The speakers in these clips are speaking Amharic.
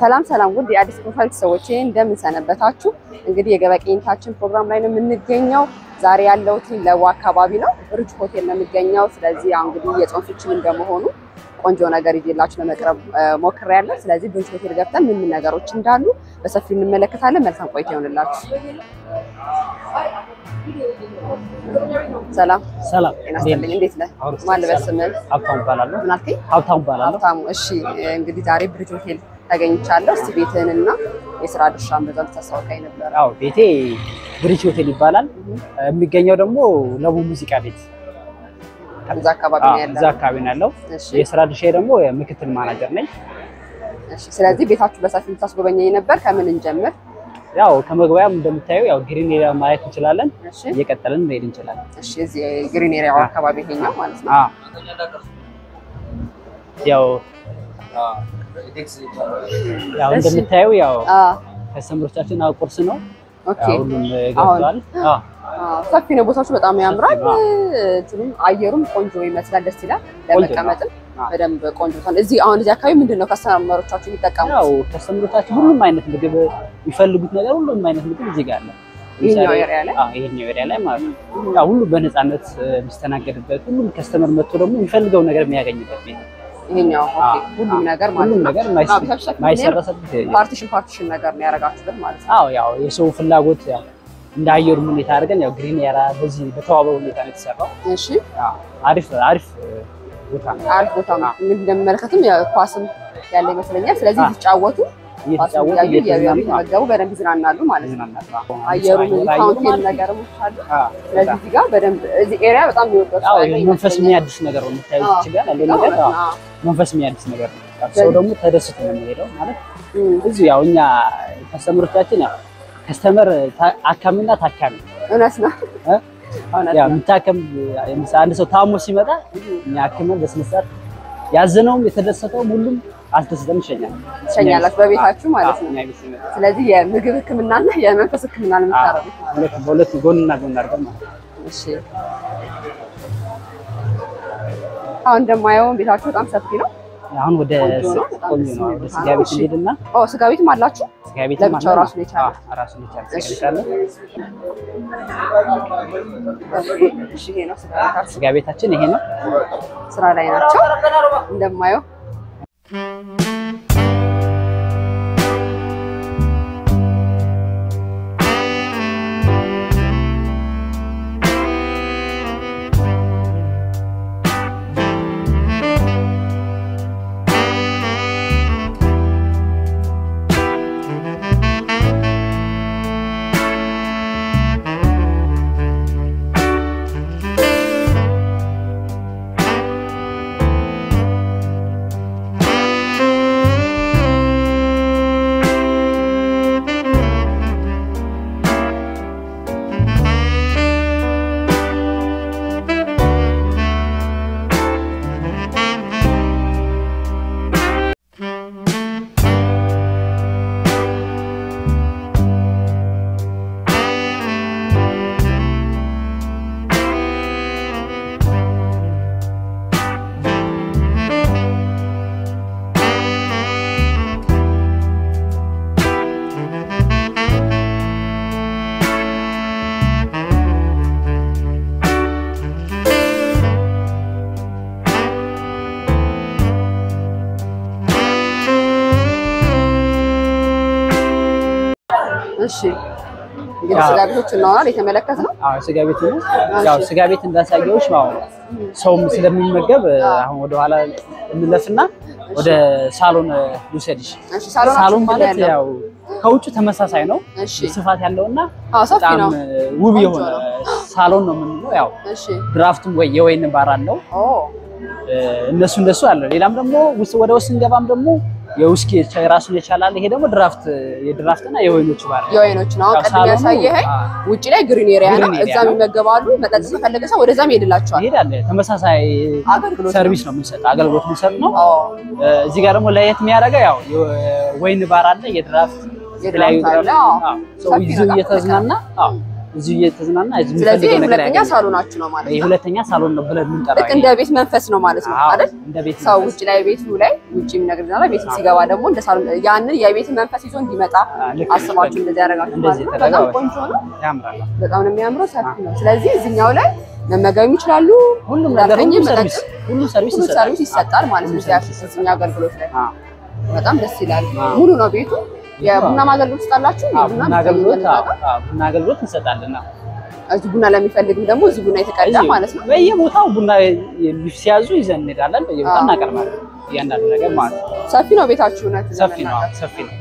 ሰላም ሰላም ውድ የአዲስ ፕሮፋይል ሰዎች እንደምን ሰነበታችሁ እንግዲህ የገበቄንታችን ፕሮግራም ላይ ነው የምንገኘው ዛሬ ያለውት ለዋ አካባቢ ነው ሪች ሆቴል ነው የሚገኘው ስለዚህ እንግዲህ የጾም ፍቺም እንደመሆኑ ቆንጆ ነገር ይዤላችሁ ለመቅረብ ሞክሬያለሁ ስለዚህ ሪች ሆቴል ገብተን ምን ነገሮች እንዳሉ በሰፊው እንመለከታለን መልካም ቆይታ ይሁንላችሁ ሰላም ሰላም እናስተልኝ እንዴት ነህ ማን ለበስመን ሀብታም ባላለው ምን አልከኝ ሀብታም ባላለው ሀብታም እሺ እንግዲህ ዛሬ ሪች ሆቴል ታገኝቻለሁ እስቲ ቤትህንና የሥራ ድርሻን በዛው ተሳውቀኝ ነበር አዎ ቤቴ ሪች ሆቴል ይባላል የሚገኘው ደግሞ ለቡ ሙዚቃ ቤት እዛ አካባቢ ነው ያለው እዛ አካባቢ ነው ያለው የሥራ ድርሻዬ ደግሞ ምክትል ማናጀር ነኝ እሺ ስለዚህ ቤታችሁ በሰፊው ታስጎበኘኝ ነበር ከምን እንጀምር ያው ከመግቢያም እንደምታዩ ያው ግሪን ኤሪያ ማየት እንችላለን እየቀጠልን መሄድ እንችላለን እሺ እዚህ ግሪን ኤሪያው አካባቢ ይሄኛው ማለት ነው ያው እንደምታዩ ያው ከስተመሮቻችን ቁርስ ነው ኦኬ ሁሉም ገብቷል ሰፊ ነው ቦታው በጣም ያምራል እንትንም አየሩም ቆንጆ ይመስላል ደስ ይላል ለመቀመጥም በደንብ ቆንጆ ነው እዚህ አሁን እዚህ አካባቢ ምንድነው ከስተመሮቻችን የሚጠቀሙት ያው ከስተመሮቻችን ሁሉም አይነት ምግብ የሚፈልጉት ነገር ሁሉም አይነት ምግብ እዚህ ጋር አለ ይሄኛው ኤሪያ ላይ ይሄኛው ኤሪያ ላይ ማለት ነው ያው ሁሉ በነፃነት የሚስተናገድበት ሁሉም ከስተመር መጥቶ ደግሞ የሚፈልገው ነገር የሚያገኝበት ቤት ይሄኛው ኦኬ ሁሉም ነገር ማለት ነው ማይሰራሰበት ፓርቲሽን ነገር ነው ያረጋችሁበት ማለት ነው አዎ ያው የሰው ፍላጎት ያው እንዳየሩ ሁኔታ አድርገን ያው ግሪን ኤሪያ በዚህ በተዋበው ሁኔታ ነው የተሰራው እሺ አሪፍ ቦታ ነው እንደምመለከትም ያው ኳስም ያለ ይመስለኛል ስለዚህ ይጫወቱ እየተመገቡ በደንብ ይዝናናሉ ማለት ነው አየሩ ፋውንቴን ነገርም አለ ስለዚህ እዚህ ጋር በደንብ እዚህ ኤሪያ በጣም ይወጣው መንፈስ የሚያድስ ነገር ነው የምታዩት ይችላል አለ ነገር መንፈስ የሚያድስ ነገር ነው ሰው ደግሞ ተደስቶ ነው የሚሄደው ማለት እዚህ ያው እኛ ከስተመሮቻችን ያው ከስተመር አካምና ታካሚ እውነት ነው ያው ምታከም አንድ ሰው ታሞ ሲመጣ እኛ አክመን በስነስርዓት ያዘነውም የተደሰተው ሁሉም አልተሰጠም ይሸኛላችሁ በቤታችሁ ማለት ነው ስለዚህ የምግብ ህክምናና የመንፈስ ህክምና ነው የምታረጉት በሁለት ጎንና ጎን አድርገን ማለት እሺ አሁን እንደማየው ቤታችሁ በጣም ሰፊ ነው አሁን ወደ ቆንጆ ነው ወደ ስጋ ቤት እንሄድና ስጋ ቤትም አላችሁ ስጋ ቤትም አለ ራሱ ይቻላል እሺ ይሄ ነው ስጋ ቤታችን ይሄ ነው ስራ ላይ ናቸው እንደማየው እሺ ስጋ ቤቶች ነው የተመለከተው ስጋ ቤት ነው ያው ስጋ ቤት እንዳሳየውሽ ሰውም ስለሚመገብ አሁን ወደ ኋላ እንለፍና ወደ ሳሎን ልውሰድሽ ሳሎን ማለት ያው ከውጭ ተመሳሳይ ነው ስፋት ያለውና በጣም ውብ የሆነ ሳሎን ነው የምንለው ያው ድራፍቱም ወይ የወይን ባር አለው እንደሱ አለ ሌላም ደግሞ ወደ ውስጥ እንገባም ደግሞ የውስኪ ራሱን ይቻላል። ይሄ ደግሞ የድራፍትና የወይኖች ባር የወይኖች ነው። ቀጥታ ያሳየኸኝ ውጪ ላይ ግሪን ኤሪያ ነው። እዛም ይመገባሉ። መጠጥ ከፈለገ ሰው ወደዛም ይሄድላቸዋል። ይሄዳል። ተመሳሳይ ሰርቪስ ነው የምንሰጠው፣ አገልግሎት የምንሰጥ ነው። እዚህ ጋር ደግሞ ለየት የሚያደርገው ያው የወይን ባር አለ፣ የድራፍት የተለያዩ ሰው ይዞ እየተዝናና እዚህ እየተዝናና እዚህ የሚፈልገው ነገር ሁለተኛ ሳሎናችሁ ነው ማለት ነው። የሁለተኛ ሳሎን ነው ብለን የምንጠራው። ልክ እንደ ቤት መንፈስ ነው ማለት ነው አይደል? ሰው ውጪ ላይ ቤቱ ላይ ውጪም ነገር ይላል፣ ቤት ሲገባ ደግሞ እንደ ሳሎን ያንን የቤት መንፈስ ይዞ እንዲመጣ አስባችሁ እንደዚህ ያደርጋችሁ ማለት ነው። በጣም ቆንጆ ነው፣ ያምራል። በጣም ነው የሚያምረው፣ ሰፊ ነው። ስለዚህ እዚህኛው ላይ መመገብ ይችላሉ። ሁሉም ነገር ሰርቪስ ይሰጣል ማለት ነው። እዚህኛው አገልግሎት ላይ በጣም ደስ ይላል። ሙሉ ነው ቤቱ። የቡና አገልግሎት ትሰጣላችሁ? ቡና አገልግሎት እንሰጣለን። እዚህ ቡና ለሚፈልግም ደግሞ እዚህ ቡና የተቀዳ ማለት ነው። በየቦታው ቡና ሲያዙ ይዘን እንሄዳለን። በየቦታው እናቀርባለን። እያንዳንዱ ነገር ማለት ነው። ሰፊ ነው ቤታችሁ ነው። ሰፊ ነው።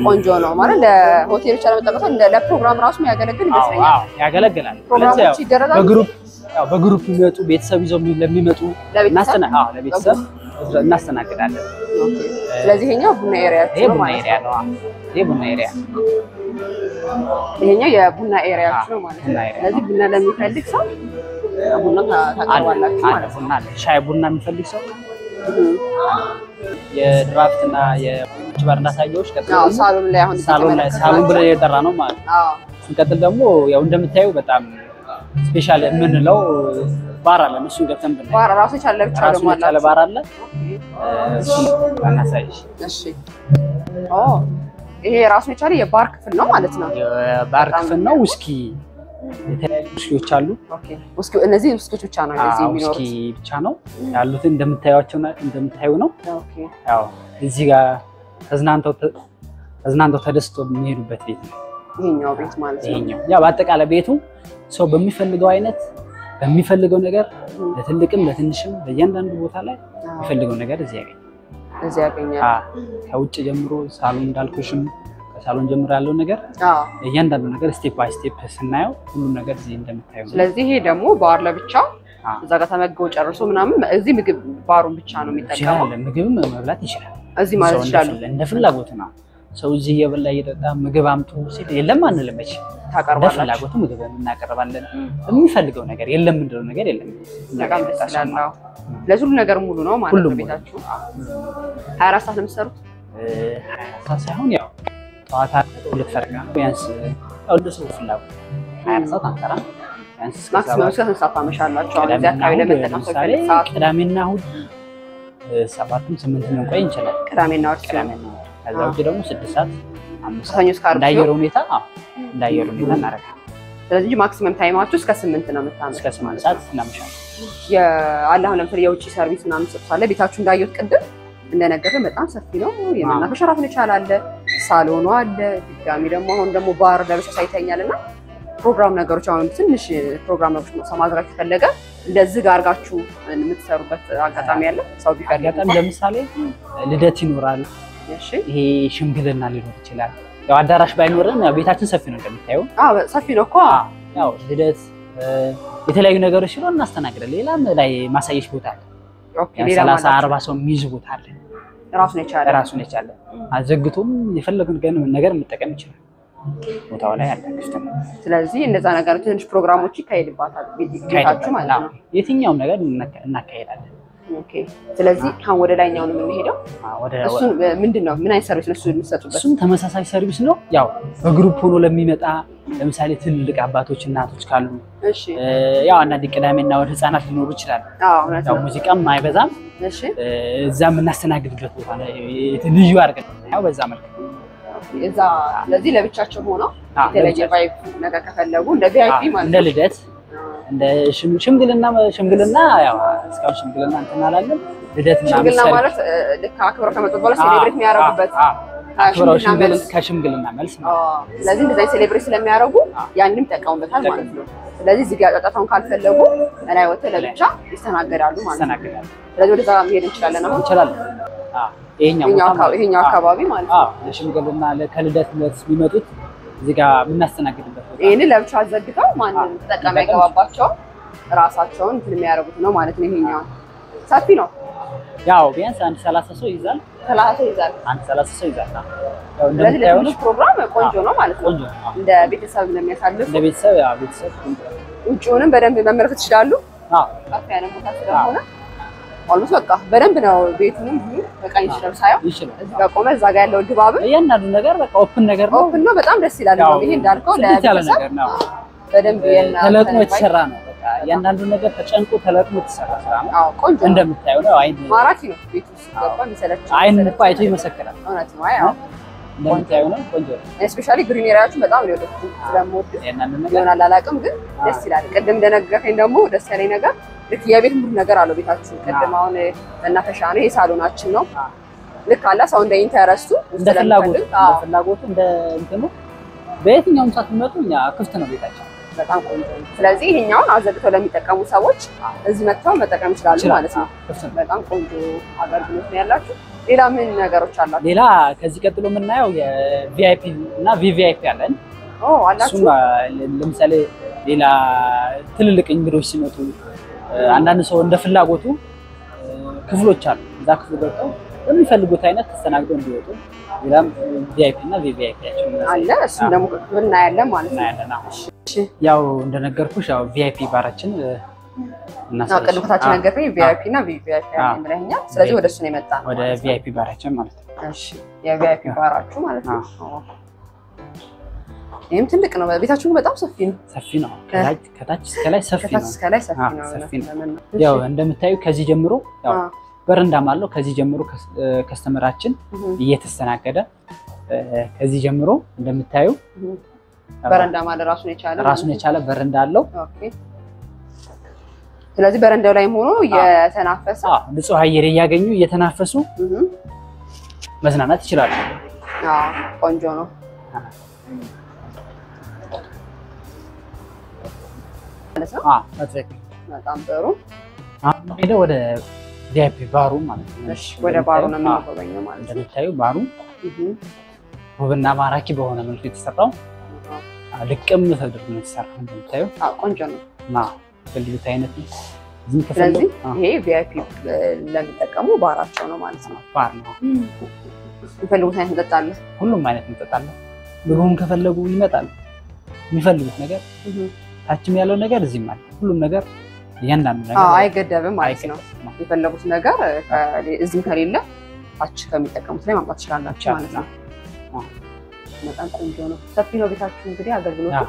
ቆንጆ ነው ማለት ለሆቴል ብቻ ለመጠቀም እንደ ለፕሮግራም ራሱ ያገለግል ይመስለኛል። ያገለግላል። ፕሮግራሞች ይደረጋሉ። በግሩፕ የሚመጡ ቤተሰብ ይዘው ለሚመጡ ለቤተሰብ እናስተናግዳለን። ስለዚህ ይሄኛው ቡና ኤሪያችሁ ነው ማለት ነው። ይሄ ቡና ኤሪያ ይሄኛው የቡና ኤሪያችሁ ነው ማለት ነው። ስለዚህ ቡና ለሚፈልግ ሰው ቡና ታቀርባላችሁ ማለት ነው። ሻይ ቡና የሚፈልግ ሰው የድራፍትና የወይኖች ባር እንዳሳየሁሽ ቀጥሎ ሳሎን ላይ አሁን ሳሎን ብለን የጠራ ነው ማለት ነው። ስንቀጥል ደግሞ ያው እንደምታዩ በጣም ስፔሻል የምንለው ባር አለ። እሱን ገብተን ብናይ ባር ራሱ ቻለ ብቻ ደግሞ አለ ባር አለ። እሱ እናሳይሽ። እሺ ይሄ ራሱ የቻለ የባር ክፍል ነው ማለት ነው። የባር ክፍል ነው። ውስኪ የተለያዩ ውስኪዎች አሉ። ውስኪ እነዚህ ውስኪዎች ብቻ ነው እዚህ የሚኖሩት። ውስኪ ብቻ ነው ያሉት እንደምታዩ ነው። ያው እዚህ ጋር ተዝናንተው ተደስተው የሚሄዱበት ቤት ነው ይሄኛው ቤት ማለት ነው። ይሄኛው ያው በአጠቃላይ ቤቱ ሰው በሚፈልገው አይነት በሚፈልገው ነገር ለትልቅም ለትንሽም በእያንዳንዱ ቦታ ላይ የሚፈልገው ነገር እዚህ ያገኛል። ከውጭ ጀምሮ ሳሎን እንዳልኩሽም ከሳሎን ጀምሮ ያለው ነገር እያንዳንዱ ነገር ስቴፕ ባይ ስቴፕ ስናየው ሁሉም ነገር እዚህ እንደምታዩ። ስለዚህ ይሄ ደግሞ ባር ለብቻው እዛ ጋር ተመገው ጨርሶ ምናምን እዚህ ምግብ ባሩን ብቻ ነው የሚጠቀመው። ምግብም መብላት ይችላል እዚህ ማለት ይችላል። እንደ ፍላጎት ነው። ሰው እዚህ እየበላ እየጠጣ ምግብ አምጡ ሲል የለም አንልም። እሺ ታቀርባላችሁ። ፍላጎቱ ምግብ እናቀርባለን። የሚፈልገው ነገር የለም ምንድነው ነገር የለም። በጣም ደስ ይላል። ለሁሉ ነገር ሙሉ ነው ማለት ነው ቤታችሁ። 24 ሰዓት ነው የምትሰሩት? 24 ሰዓት ሳይሆን ያው ጠዋት ሁለት ፈረቃ ነው ቢያንስ ያው እንደ ሰው ፍላጎት 24 ሰዓት አንሰራም። ቢያንስ ማክሲመም እስከ 3 ሰዓት ታመሻላችሁ። አሁን እዚህ አካባቢ ለመጠቀም ሰዓት ቅዳሜና እሑድ 7ም 8ም እንቆይ እንችላለን። ቅዳሜና እሑድ ከዛ ውጪ ደግሞ 6 ሰዓት 5 ሰኞ እስከ ዓርብ እንዳየር ሁኔታ እናደርጋለን። ስለዚህ ማክሲመም ታይማችሁ እስከ 8 ነው የምታመሹት። እስከ 8 ሰዓት እናመሻለን። አሁን ለምሳሌ የውጪ ሰርቪስ ምናምን ሰጥቷል። ቤታችሁ እንዳየሁት ቅድም እንደነገረን በጣም ሰፊ ነው። የመናፈሻ ራሱን የቻለ ሳሎኑ አለ። ድጋሚ ደግሞ አሁን ደግሞ ባር ለብቻ ሳይተኛልና ፕሮግራም ነገሮች አሁን ትንሽ ፕሮግራም ነገሮች ማድረግ ከፈለገ እንደዚህ ጋር አድርጋችሁ የምትሰሩበት አጋጣሚ አለ። ሰው ቢፈልግ አጋጣሚ ለምሳሌ ልደት ይኖራል። እሺ ይሄ ሽምግልና ሊኖር ይችላል። ያው አዳራሽ ባይኖርም ያው ቤታችን ሰፊ ነው እንደምታየው። ሰፊ ነው እኮ ያው ልደት የተለያዩ ነገሮች ሲሆን እናስተናግዳለን። ሌላም ላይ ማሳየሽ ቦታ አለ። ኦኬ ሌላ 30 40 ሰው የሚይዝ ቦታ አለ። ራሱን የቻለ አዘግቶም የፈለጉን ነገር መጠቀም ይችላል። ቦታው ላይ አለ ክፍት ነው። ስለዚህ እንደዛ ነገር ትንሽ ፕሮግራሞች ይካሄድባታል ቤታችሁ ማለት ነው። የትኛውም ነገር እናካሄዳለን። ኦኬ ስለዚህ አሁን ወደ ላይኛው ነው የምንሄደው። እሱ ምንድነው ምን አይነት ሰርቪስ ነው እሱ የሚሰጡበት? እሱም ተመሳሳይ ሰርቪስ ነው። ያው በግሩፕ ሆኖ ለሚመጣ ለምሳሌ ትልልቅ አባቶች እናቶች ካሉ እሺ ያው አንዳንድ ቅዳሜና እሑድ ህፃናት ሊኖሩ ይችላል። ያው ሙዚቃም አይበዛም። እሺ እዛም እናስተናግድበት ቦታ ላይ ልዩ አድርገን ያው በዛ መልኩ እዛ ስለዚህ ለብቻቸው ሆነው የተለየ ቫይብ ነገር ከፈለጉ እንደ ቪአይፒ ማለት እንደ ልደት እንደ ሽምግልና ያው እስካሁን ሽምግልና እንትን አላለም። ልደት ሽምግልና ማለት ልክ አክብረው ከመጡ በኋላ ሴሌብሬት የሚያደርጉበት ከሽምግልና መልስ ነው። ስለዚህ እንደዛ ሴሌብሬት ስለሚያደርጉ ያንንም ይጠቀሙበታል ማለት ነው። ስለዚህ እዚህ ጋር ጫጫታውን ካልፈለጉ ላይ ወጥተው ለብቻ ይስተናገዳሉ ማለት ነው። ስለዚህ ወደዛ መሄድ እንችላለን። አሁን እንችላለን። ይሄኛው አካባቢ ማለት ነው። ለሽምግልና ከልደት የሚመጡት እዚህ ጋር የምናስተናግድበት ቦታ ይሄን ለብቻ አዘግተው ማንንም ተጠቃሚ አይገባባቸው ራሳቸውን እንትን የሚያደርጉት ነው ማለት ነው። ይሄኛው ሰፊ ነው። ያው ቢያንስ አንድ 30 ሰው ይዛል። 30 ይዛል። አንድ 30 ሰው ይዛል። ያው እንደምታየው ፕሮግራም ቆንጆ ነው ማለት ነው። ቆንጆ እንደ ቤተሰብ ለሚያሳልፍ እንደ ቤተሰብ ያው ቤተሰብ ውጪውንም በደንብ መመልከት ይችላሉ። ከፍ ያለ ቦታ ስለሆነ ኦልሞስት በቃ በደንብ ነው ቤቱንም በቃኝ ይችላል ሳይው እዚህ ጋር ቆመ እዛ ጋር ያለው ድባብ እያንዳንዱ ነገር በቃ ኦፕን ነገር ነው። ኦፕን ነው በጣም ደስ ይላል። ይሄ እንዳልከው ለቤተሰብ በደንብ ተለቅሞ የተሰራ ነው። በቃ እያንዳንዱ ነገር ተጨንቆ ተለቅሞ የተሰራ ስራ ነው። አዎ ቆንጆ እንደምታየው ነው። አይን ማራኪ ነው። ቤቱ ሲገባ የሚሰለች አይን እኮ አይቶ ይመሰክራል። እውነት ነው። አዎ እንደምታየው ነው። ቆንጆ ነው። ስፔሻሊ ግሪን ኤሪያዎችን በጣም ነው የወደድኩት። ስለምወድ ይሆናል አላውቅም፣ ግን ደስ ይላል። ቅድም እንደነገርከኝ ደግሞ ደስ ያለኝ ነገር ልክ የቤት ሙሉ ነገር አለው ቤታችን። ቅድም አሁን መናፈሻ ነው፣ ይሄ ሳሎናችን ነው። ልክ አላ ሰው እንደ ኢንተረስቱ እንደ ፍላጎቱ እንደ እንትኑ በየትኛውም ሰዓት የሚመጡ እኛ ክፍት ነው ቤታችን። በጣም ቆንጆ ነው። ስለዚህ ይሄኛውን አዘግተው ለሚጠቀሙ ሰዎች እዚህ መጥተው መጠቀም ይችላሉ ማለት ነው። በጣም ቆንጆ አገልግሎት ነው ያላችሁ። ሌላ ምን ነገሮች አላችሁ? ሌላ ከዚህ ቀጥሎ የምናየው የቪአይፒ እና ቪቪአይፒ አለን። አላችሁ? ለምሳሌ ሌላ ትልልቅ እንግዶች ሲመጡ አንዳንድ ሰው እንደ ፍላጎቱ ክፍሎች አሉ። እዛ ክፍል ገብተው በሚፈልጉት አይነት ተስተናግደው እንዲወጡ ሌላም ቪአይፒ እና ቪቪአይፒ አለ። እሱም ደግሞ ክፍልና ያለ ማለት ነው። ያው እንደነገርኩሽ ያው ቪአይፒ ባራችን እና ቅድምታችን ነገርኩኝ ቪአይፒ እና ቪቪአይፒ ያለኛል። ስለዚህ ወደሱ ነው የመጣነው ወደ ቪአይፒ ባራችን ማለት ነው። እሺ የቪአይፒ ባራችሁ ማለት ነው። ይሄም ትልቅ ነው። ቤታችሁ በጣም ሰፊ ነው። ሰፊ ነው። ከታች እስከ ላይ ሰፊ ነው። እስከ ላይ ሰፊ ነው። ያው እንደምታዩ ከዚህ ጀምሮ ያው በረንዳም አለው። ከዚህ ጀምሮ ከስተመራችን እየተስተናገደ ከዚህ ጀምሮ እንደምታዩ በረንዳ ማለት ራሱን የቻለ በረንዳ አለው። ኦኬ። ስለዚህ በረንዳው ላይም ሆኖ እየተናፈሰ ንጹህ አየር እያገኙ እየተናፈሱ መዝናናት ይችላሉ። ቆንጆ ነው። በጣም ጥሩ። ሄደ ወደ ቪአይፒ ባሩ ማለት ነው። እሺ ወደ ባሩ ነው የምንጎበኘው ማለት ነው። እንደምታዩ ባሩ ውብና ማራኪ በሆነ መልኩ የተሰራው ልቅም ተደርጎ ነው የተሰራው። እንደምታዩ ቆንጆ ነው። ፈልጉት አይነት ነው። ስለዚህ ይሄ ቪአይፒ ለሚጠቀሙ ባራቸው ነው ማለት ነው። ባር ነው። የሚፈልጉት አይነት መጠጥ አለ። ሁሉም አይነት መጠጥ አለ። ምግቡን ከፈለጉ ይመጣል። የሚፈልጉት ነገር ታችም ያለው ነገር እዚህም አለ። ሁሉም ነገር እያንዳንዱ ነገር አይገደብም ማለት ነው። የፈለጉት ነገር እዚህም ከሌለ ታች ከሚጠቀሙት ላይ ማምጣት ትችላላችሁ ማለት ነው። በጣም ቆንጆ ነው። ሰፊ ነው ቤታችሁ። እንግዲህ አገልግሎቱ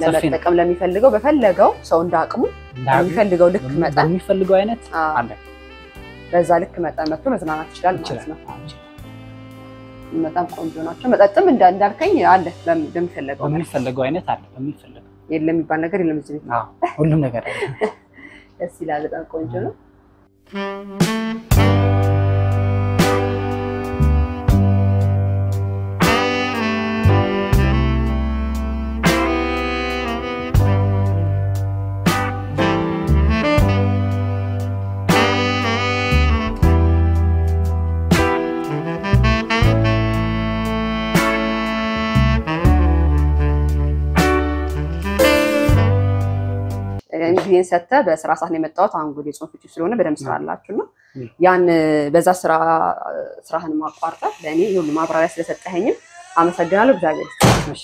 ለመጠቀም ለሚፈልገው በፈለገው ሰው እንዳቅሙ የሚፈልገው ልክ መጠን የሚፈልገው አይነት አለ። በዛ ልክ መጠን መጥቶ መዝናናት ይችላል ማለት ነው። በጣም ቆንጆ ናቸው። መጠጥም እንዳልከኝ አለ። በሚፈልገው አይነት አለ። በሚፈልገው የለም የሚባል ነገር የለም እዚህ ቤት። ሁሉም ነገር አለ። ደስ ይላል። በጣም ቆንጆ ነው። ጊዜን ሰጥተህ በስራ ሰዓት ነው የመጣሁት። አሁን እንግዲህ ጾም ፍቺ ስለሆነ በደንብ ስራ አላችሁና ያን በዛ ስራህን ማቋርጠህ ለእኔ ሁሉ ማብራሪያ ስለሰጠኸኝም አመሰግናለሁ። እግዚአብሔር ይስጥልኝ።